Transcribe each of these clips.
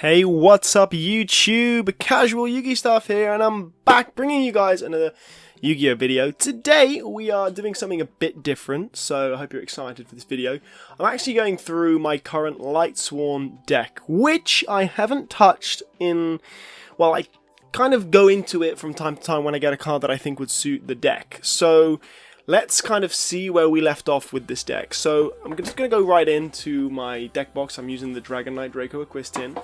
Hey, what's up YouTube? CasualYugiStuff here, and I'm back bringing you guys another Yu-Gi-Oh video. Today we are doing something a bit different, so I hope you're excited for this video. I'm actually going through my current Lightsworn deck, which I haven't touched in, well, I kind of go into it from time to time when I get a card that I think would suit the deck. So let's kind of see where we left off with this deck. So I'm just going to go right into my deck box. I'm using the Dragon Knight Draco Equestrian.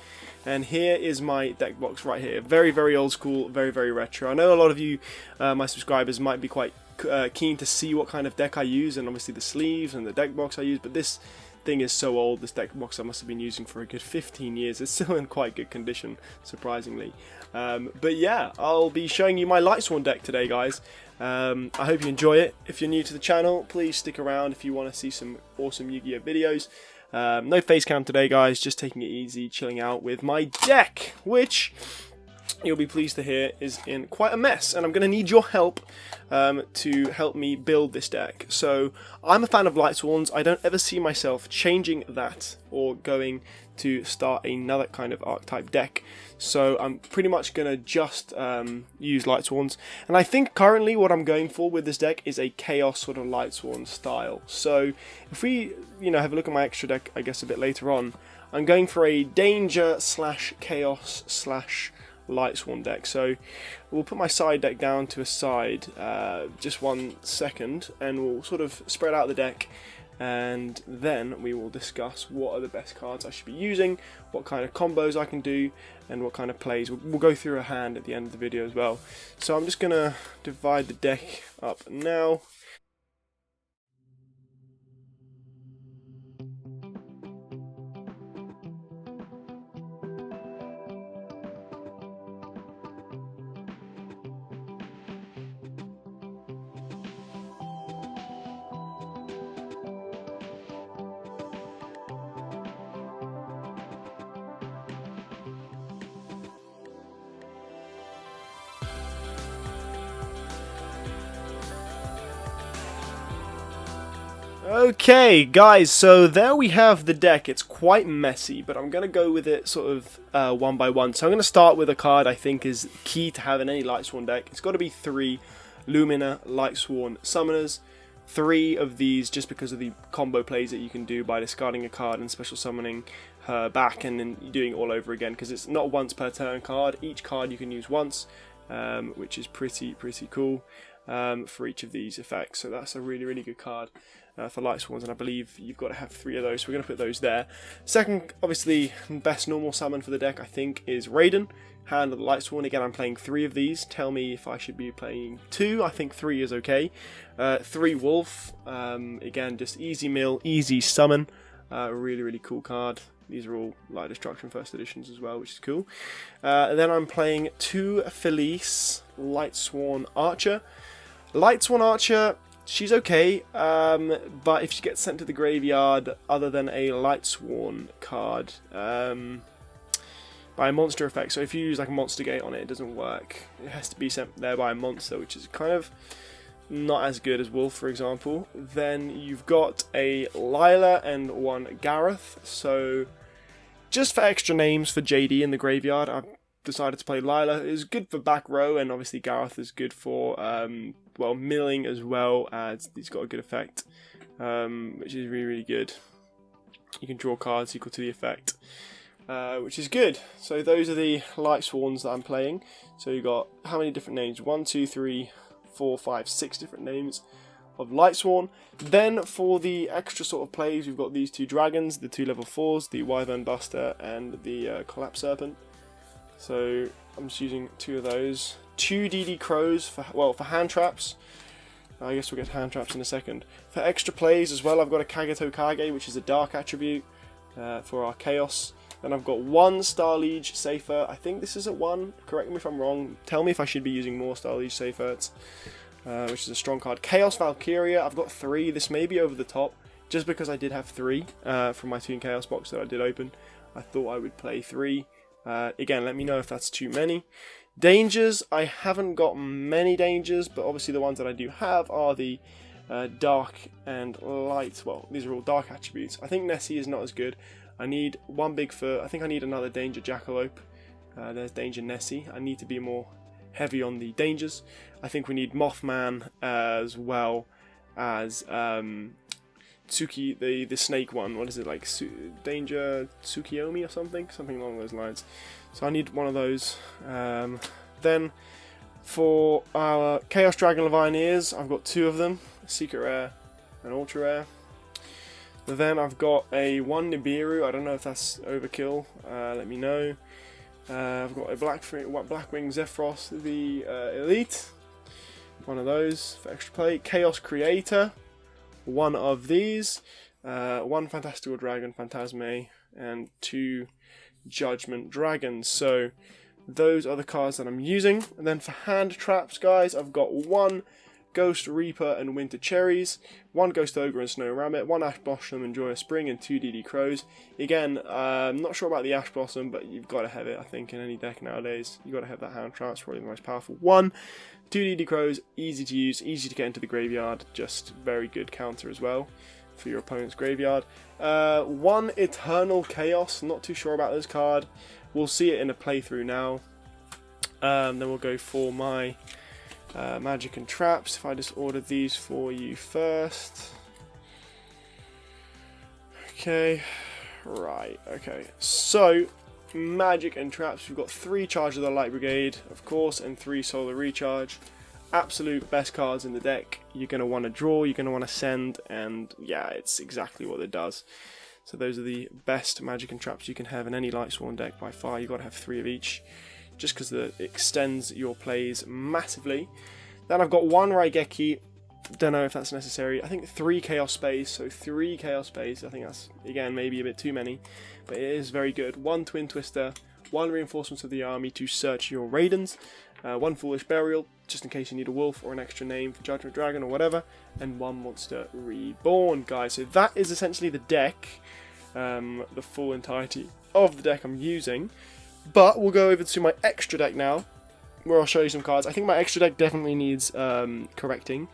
And here is my deck box right here. Very, very old school, very, very retro. I know a lot of you, my subscribers, might be quite keen to see what kind of deck I use, and obviously the sleeves and the deck box I use, but this thing is so old. This deck box I must have been using for a good 15 years. It's still in quite good condition, surprisingly. But yeah, I'll be showing you my Lightsworn deck today, guys. I hope you enjoy it. If you're new to the channel, please stick around if you want to see some awesome Yu-Gi-Oh videos. No face cam today, guys, just taking it easy, chilling out with my deck, which you'll be pleased to hear is in quite a mess, and I'm going to need your help to help me build this deck. So I'm a fan of Lightsworns. I don't ever see myself changing that or going to start another kind of archetype deck, so I'm pretty much going to just use Lightsworns, and I think currently what I'm going for with this deck is a Chaos sort of Lightsworn style. So if we have a look at my extra deck, I guess a bit later on, I'm going for a Danger / Chaos / Lightsworn deck. So we'll put my side deck down to a side just 1 second, and we'll sort of spread out the deck, and then we will discuss what are the best cards I should be using, what kind of combos I can do, and what kind of plays. We'll go through a hand at the end of the video as well. So I'm just going to divide the deck up now. Okay, guys, so there we have the deck. It's quite messy, but I'm going to go with it sort of one by one. So I'm going to start with a card I think is key to have in any Lightsworn deck. It's got to be 3 Lumina Lightsworn Summoners. 3 of these just because of the combo plays that you can do by discarding a card and special summoning her back and then doing it all over again, because it's not once per turn card. Each card you can use once, which is pretty cool for each of these effects. So that's a really, really good card for Lightsworns, and I believe you've got to have 3 of those, so we're going to put those there. Second, obviously, best normal summon for the deck, I think, is Raiden, Hand of the Lightsworn. Again, I'm playing 3 of these. Tell me if I should be playing 2. I think 3 is okay. 3 Wolf, again, just easy mill, easy summon. Really, really cool card. These are all Light Destruction first editions as well, which is cool. Then I'm playing 2 Felice Lightsworn Archer. Lightsworn Archer, she's okay, but if she gets sent to the graveyard other than a Lightsworn card by a monster effect, so if you use like a monster gate on it, it doesn't work. It has to be sent there by a monster, which is kind of not as good as Wolf, for example. Then you've got a Lila and 1 Gareth, so just for extra names for JD in the graveyard, I've decided to play Lila. It's good for back row, and obviously Gareth is good for well, milling as well, as he's got a good effect, which is really, really good. You can draw cards equal to the effect, which is good. So those are the Lightsworns that I'm playing. So you've got how many different names? 1, 2, 3, 4, 5, 6 different names of Lightsworn. Then for the extra sort of plays, we've got these 2 dragons, the 2 level 4s, the Wyvern Buster and the Collapse Serpent. So I'm just using 2 of those. 2 DD Crows for hand traps. I guess we'll get hand traps in a second. For extra plays as well, I've got a Kagato Kage, which is a dark attribute for our Chaos. Then I've got 1 Star Liege Safer. I think this is at 1. Correct me if I'm wrong. Tell me if I should be using more Star Liege Saferts, which is a strong card. Chaos Valkyria, I've got 3. This may be over the top, just because I did have 3 from my Toon Chaos box that I did open. I thought I would play 3. Again, let me know if that's too many. Dangers, I haven't got many dangers, but obviously the ones that I do have are the dark and light. Well, these are all dark attributes. I think Nessie is not as good. I need one Bigfoot. I think I need another Danger Jackalope. There's Danger Nessie. I need to be more heavy on the dangers. I think we need Mothman as well as Tsuki, the snake one. What is it, like Danger Tsukiyomi or something along those lines. So I need one of those. Then for our Chaos Dragon Levianeers, I've got 2 of them, a secret rare and ultra rare. Then I've got a 1 Nibiru. I don't know if that's overkill. Let me know. I've got a Blackwing Zephyros, the Elite. One of those for extra play. Chaos Creator. 1 of these. 1 Fantastical Dragon, Phantasme, and 2 Judgment Dragons. So those are the cards that I'm using. And then for hand traps, guys, I've got 1 Ghost Reaper and Winter Cherries, 1 Ghost Ogre and Snow Rabbit, 1 Ash Blossom and Joyous Spring, and 2 DD Crows. Again, I'm not sure about the Ash Blossom, but you've got to have it, I think, in any deck nowadays. You've got to have that hand trap. It's probably the most powerful one. 2 DD Crows, easy to use, easy to get into the graveyard, just very good counter as well for your opponent's graveyard. 1 Eternal Chaos, not too sure about this card. We'll see it in a playthrough now. Then we'll go for my magic and traps. If I just order these for you first. Okay, right, okay. So, magic and traps. We've got 3 Charge of the Light Brigade, of course, and 3 Solar Recharge. Absolute best cards in the deck. You're going to want to draw, you're going to want to send, and yeah, it's exactly what it does. So those are the best magic and traps you can have in any Lightsworn deck by far. You've got to have 3 of each, just because it extends your plays massively. Then I've got 1 Raigeki, don't know if that's necessary. I think 3 Chaos Space, so 3 Chaos Space. I think that's, again, maybe a bit too many, but it is very good. 1 Twin Twister, 1 Reinforcements of the Army to search your Raidens, 1 Foolish Burial, just in case you need a wolf or an extra name for Judgment Dragon or whatever, and 1 Monster Reborn, guys. So that is essentially the deck, the full entirety of the deck I'm using. But we'll go over to my extra deck now, where I'll show you some cards. I think my extra deck definitely needs correcting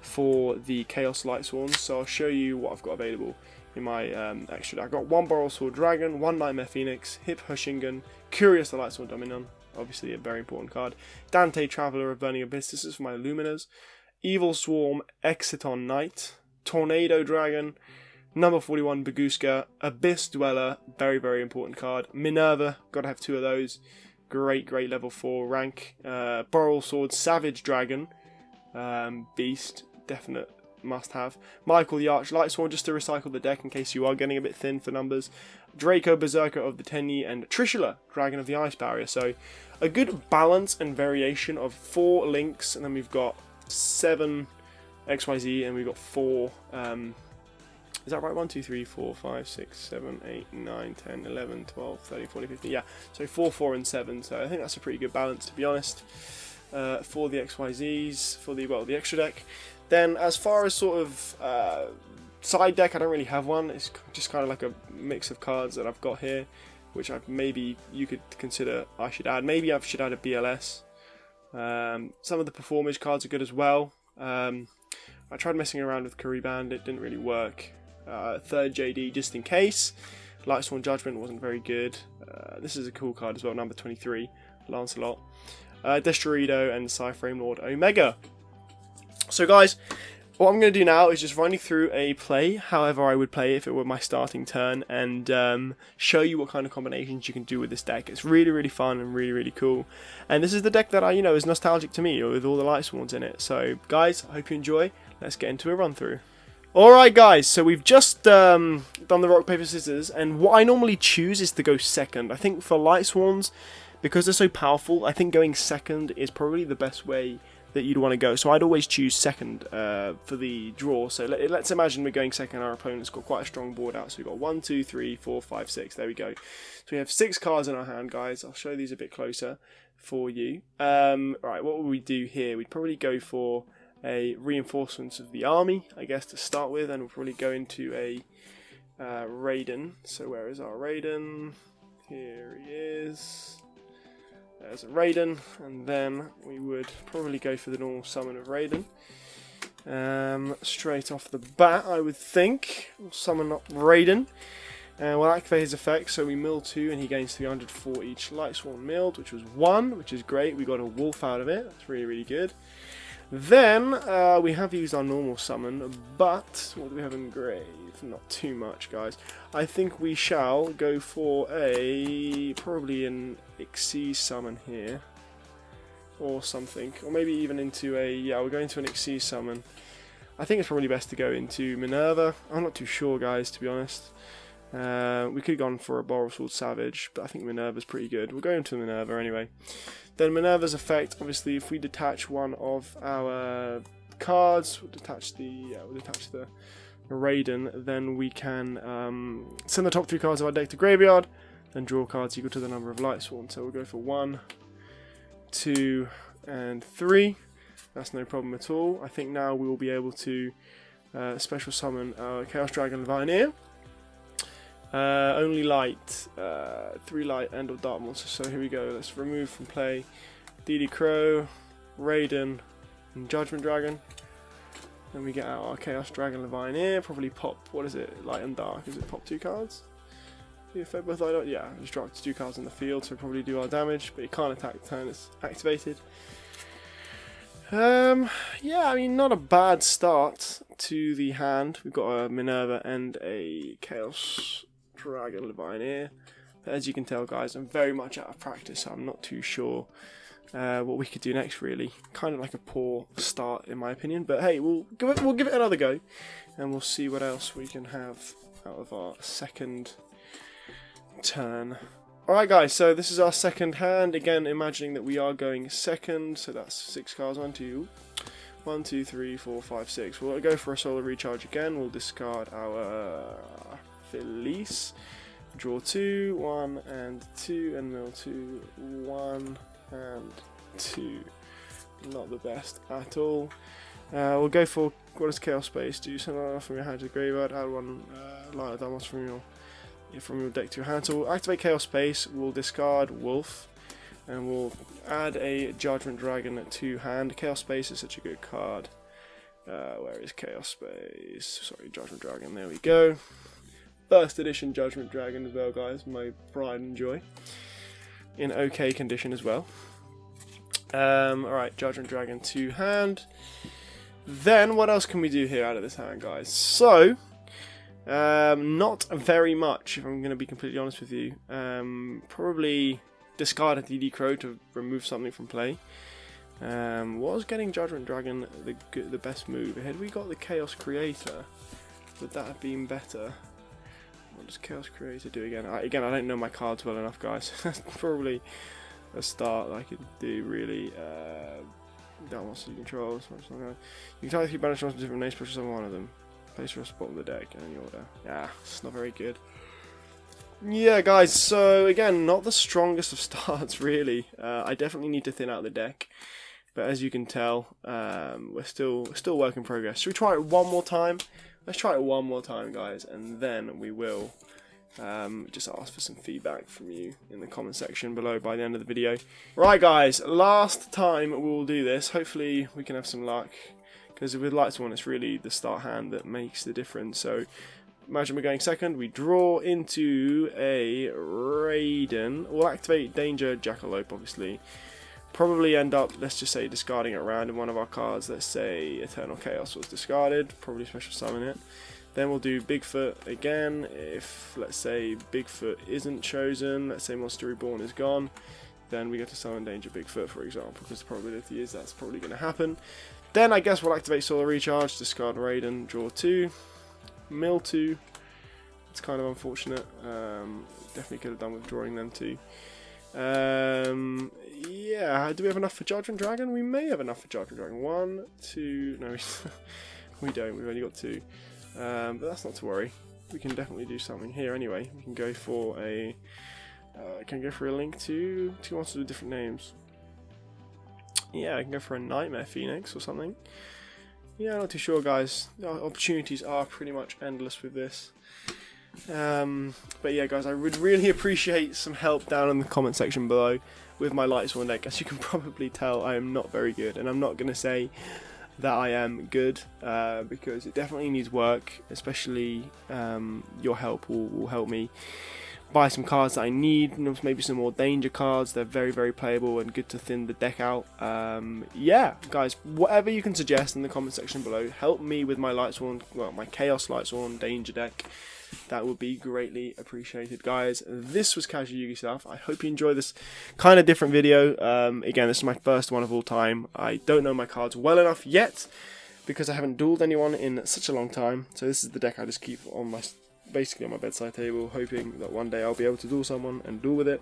for the Chaos Lightsworn, so I'll show you what I've got available in my extra deck. I've got 1 Borrelsword Dragon, 1 Nightmare Phoenix, Hip Hushingen, Curious the Lightsworn Dominion, obviously a very important card, Dante Traveller of Burning Abyss, this is for my Luminers, Evil Swarm, Exiton Knight, Tornado Dragon, number 41 Baguska, Abyss Dweller, very very important card, Minerva, gotta have 2 of those, great level 4 rank, Borrelsword Savage Dragon, Beast, definite must have, Michael the Arch Lightsworn, just to recycle the deck in case you are getting a bit thin for numbers, Draco Berserker of the Tenyi, and Trishula, Dragon of the Ice Barrier. So a good balance and variation of 4 links, and then we've got 7 XYZ, and we've got 4 is that right? 1, 2, 3, 4, 5, 6, 7, 8, 9, 10, 11, 12, 13, 14, 15. Yeah, so 4, 4, and 7. So I think that's a pretty good balance, to be honest, for the XYZs, for the extra deck. Then as far as sort of side deck, I don't really have one. It's just kind of like a mix of cards that I've got here, which maybe you could consider I should add. Maybe I should add a BLS. Some of the Performage cards are good as well. I tried messing around with Kuriban, it didn't really work. 3rd JD just in case. Lightsworn Judgment wasn't very good. This is a cool card as well, number 23, Lancelot. Destroido and Cyframe Lord Omega. So guys, what I'm going to do now is just run you through a play, however I would play if it were my starting turn, and show you what kind of combinations you can do with this deck. It's really fun and really cool. And this is the deck that is nostalgic to me, with all the Lightsworns in it. So guys, I hope you enjoy. Let's get into a run through. Alright guys, so we've just done the rock, paper, scissors, and what I normally choose is to go second. I think for Lightsworns, because they're so powerful, I think going second is probably the best way that you'd want to go. So I'd always choose second for the draw. So let's imagine we're going second, our opponent's got quite a strong board out. So we've got 1, 2, 3, 4, 5, 6, there we go. So we have 6 cards in our hand, guys. I'll show these a bit closer for you. Right, what would we do here? We'd probably go for a Reinforcements of the Army, I guess, to start with, and we'll probably go into a Raiden. So where is our Raiden? Here he is. There's a Raiden, and then we would probably go for the normal summon of Raiden. Straight off the bat, I would think. We'll summon up Raiden. And we'll activate his effect, so we mill 2 and he gains 300 for each Lightsworn milled, which was 1, which is great. We got a wolf out of it, that's really, really good. Then, we have used our normal summon, but what do we have in grave? Not too much, guys. I think we shall go for probably an Xyz summon here. Or something. Or maybe even into we're going to an Xyz summon. I think it's probably best to go into Minerva. I'm not too sure, guys, to be honest. We could have gone for a Borrow Sword Savage, but I think Minerva's pretty good. We'll go into Minerva anyway. Then Minerva's effect, obviously, if we detach one of our cards, we'll detach the Raiden, then we can send the top 3 cards of our deck to graveyard, then draw cards equal to the number of Lightsworn. So we'll go for 1, 2, and 3. That's no problem at all. I think now we will be able to special summon our Chaos Dragon Levianeer. Only light, 3 light, and or dark monsters. So here we go. Let's remove from play DD Crow, Raiden, and Judgment Dragon. Then we get out our Chaos Dragon Levianeer. Probably pop. What is it? Light and dark. Is it pop 2 cards? If both light, yeah, just drop 2 cards in the field, so probably do our damage. But you can't attack the turn it's activated. Yeah, I mean, not a bad start to the hand. We've got a Minerva and a Chaos Dragon Levianeer. But as you can tell, guys, I'm very much out of practice, so I'm not too sure what we could do next, really. Kind of like a poor start, in my opinion. But hey, we'll give it another go, and we'll see what else we can have out of our second turn. Alright, guys, so this is our second hand. Again, imagining that we are going second, so that's 6 cards. 1, 2, 3, 4, 5, 6. We'll go for a solar recharge again. We'll discard our Felice. Draw 2, 1 and 2, and mill 2, 1 and 2. Not the best at all. We'll go for, what does Chaos Space do? Send that from your hand to the graveyard. Add 1 line of damage from your deck to your hand. So we'll activate Chaos Space. We'll discard Wolf, and we'll add a Judgment Dragon to hand. Chaos Space is such a good card. Where is Chaos Space? Sorry, Judgment Dragon. There we go. First edition Judgment Dragon as well, guys. My pride and joy. In okay condition as well. Alright, Judgment Dragon to hand. Then, what else can we do here out of this hand, guys? So, not very much, if I'm going to be completely honest with you. Probably discard a DD Crow to remove something from play. Was getting Judgment Dragon the best move? Had we got the Chaos Creator, would that have been better? What does Chaos Creator do again? I don't know my cards well enough, guys. That's probably a start that I could do, really. That monster you control. You can target 3 banish monsters different names, special summon one of them. Place for a spot of the deck and in the order. Yeah, it's not very good. Yeah, guys, so again, not the strongest of starts, really. I definitely need to thin out the deck. But as you can tell, we're still work in progress. Should we try it one more time? Let's try it one more time, guys, and then we will just ask for some feedback from you in the comment section below by the end of the video. Right, guys, last time we'll do this. Hopefully we can have some luck, because with Lightsworn it's really the start hand that makes the difference. So imagine we're going second, we draw into a Raiden. We'll activate Danger Jackalope, obviously. Probably end up, let's just say, discarding it around in one of our cards. Let's say Eternal Chaos was discarded, probably special summon it. Then we'll do Bigfoot again. If, let's say, Bigfoot isn't chosen, let's say Monster Reborn is gone, then we get to summon Danger Bigfoot, for example, because the probability is that's probably going to happen. Then I guess we'll activate Solar Recharge, discard Raiden, draw 2, mill 2. It's kind of unfortunate. Definitely could have done with drawing them too. Yeah, do we have enough for Judgment Dragon? We may have enough for Judgment Dragon. 1, 2, no, we don't. We've only got 2. But that's not to worry. We can definitely do something here anyway. We can go for a link to 2 monsters with different names. Yeah, I can go for a Nightmare Phoenix or something. Yeah, not too sure, guys. Our opportunities are pretty much endless with this. But yeah, guys, I would really appreciate some help down in the comment section below with my Lightsworn deck. As you can probably tell, I am not very good, and I'm not going to say that I am good, because it definitely needs work, especially your help will help me buy some cards that I need, maybe some more danger cards. They're very, very playable and good to thin the deck out. Yeah, guys, whatever you can suggest in the comment section below, help me with my Lightsworn, well, my Chaos Lightsworn danger deck. That would be greatly appreciated, guys. This was CasualYugiStuff. I hope you enjoyed this kind of different video. Again, this is my first one of all time. I don't know my cards well enough yet because I haven't dueled anyone in such a long time. So this is the deck I just keep on my, basically on my bedside table, hoping that one day I'll be able to duel someone and duel with it.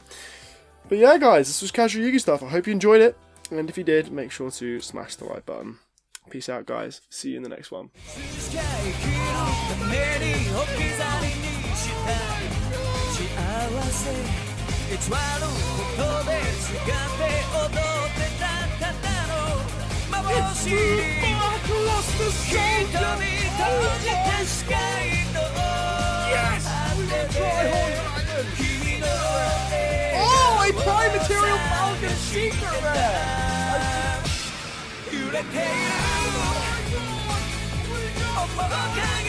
But yeah, guys, this was CasualYugiStuff. I hope you enjoyed it, and if you did, make sure to smash the like button. Peace out, guys. See you in the next one. Oh, a Prime Material Falcon Secret Rare! Oh my God!